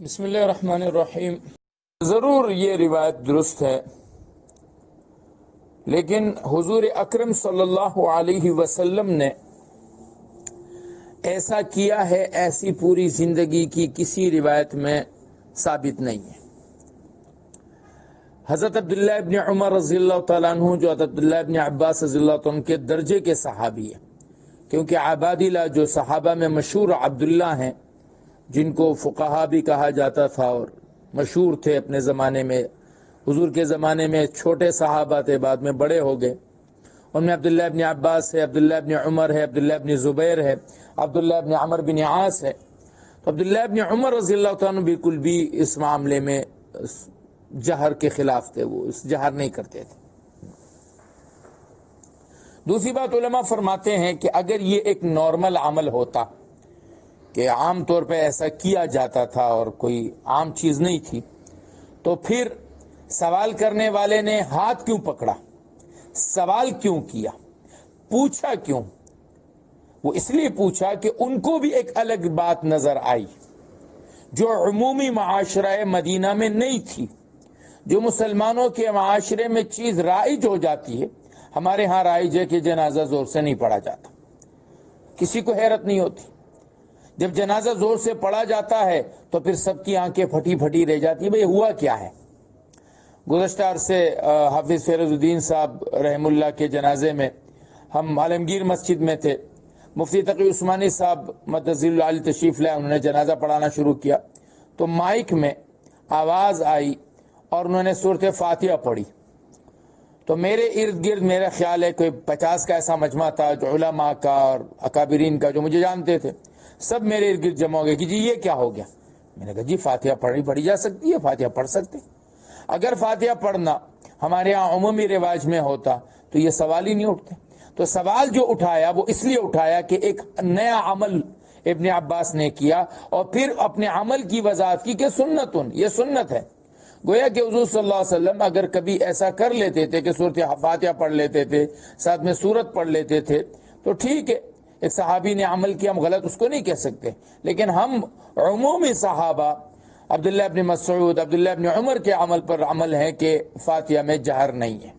بسم اللہ الرحمن الرحیم۔ ضرور یہ روایت درست ہے، لیکن حضور اکرم صلی اللہ علیہ وسلم نے ایسا کیا ہے ایسی پوری زندگی کی کسی روایت میں ثابت نہیں ہے۔ حضرت عبداللہ ابن عمر رضی اللہ تعالیٰ عنہ جو حضرت عبداللہ ابن عباس رضی اللہ تعالیٰ عنہ کے درجے کے صحابی ہیں، کیونکہ عبادلہ جو صحابہ میں مشہور عبداللہ ہیں، جن کو فقہا بھی کہا جاتا تھا اور مشہور تھے اپنے زمانے میں، حضور کے زمانے میں چھوٹے صحابہ تھے، بعد میں بڑے ہو گئے۔ ان میں عبداللہ ابن عباس ہے، عبداللہ ابن عمر ہے، عبداللہ ابن زبیر ہے، عبداللہ ابن عمر بن عاص ہے۔ تو عبداللہ ابن عمر رضی اللہ تعالیٰ عنہ بالکل بھی اس معاملے میں جہر کے خلاف تھے، وہ اس جہر نہیں کرتے تھے۔ دوسری بات، علماء فرماتے ہیں کہ اگر یہ ایک نارمل عمل ہوتا کہ عام طور پہ ایسا کیا جاتا تھا اور کوئی عام چیز نہیں تھی، تو پھر سوال کرنے والے نے ہاتھ کیوں پکڑا، سوال کیوں کیا، پوچھا کیوں؟ وہ اس لیے پوچھا کہ ان کو بھی ایک الگ بات نظر آئی جو عمومی معاشرہ مدینہ میں نہیں تھی۔ جو مسلمانوں کے معاشرے میں چیز رائج ہو جاتی ہے، ہمارے ہاں رائج ہے کہ جنازہ زور سے نہیں پڑھا جاتا، کسی کو حیرت نہیں ہوتی۔ جب جنازہ زور سے پڑھا جاتا ہے تو پھر سب کی آنکھیں پھٹی پھٹی رہ جاتی ہیں، بھئی ہوا کیا ہے۔ گزشتہ عرصے حافظ فیروز الدین صاحب رحم اللہ کے جنازے میں ہم عالمگیر مسجد میں تھے، مفتی تقی عثمانی صاحب مدظ اللہ علیہ تشریف لائے، انہوں نے جنازہ پڑھانا شروع کیا تو مائک میں آواز آئی اور انہوں نے سورۃ فاتحہ پڑھی۔ تو میرے ارد گرد میرا خیال ہے کوئی 50 کا ایسا مجمع تھا، جو علماء کا اور اکابرین کا جو مجھے جانتے تھے، سب میرے ارد گرد جمع ہو گئے کہ جی یہ کیا ہو گیا۔ میں نے کہا جی فاتحہ پڑھی جا سکتی ہے، فاتحہ پڑھ سکتے۔ اگر فاتحہ پڑھنا ہمارے ہاں عمومی رواج میں ہوتا تو یہ سوال ہی نہیں اٹھتے۔ تو سوال جو اٹھایا وہ اس لیے اٹھایا کہ ایک نیا عمل ابن عباس نے کیا اور پھر اپنے عمل کی وضاحت کی کہ سنتن، یہ سنت ہے۔ گویا کہ حضور صلی اللہ علیہ وسلم اگر کبھی ایسا کر لیتے تھے کہ سورۃ فاتحہ پڑھ لیتے تھے، ساتھ میں سورت پڑھ لیتے تھے، تو ٹھیک ہے، ایک صحابی نے عمل کیا، ہم غلط اس کو نہیں کہہ سکتے، لیکن ہم عمومی صحابہ عبداللہ ابن مسعود، عبداللہ ابن عمر کے عمل پر عمل ہے کہ فاتحہ میں جہر نہیں ہے۔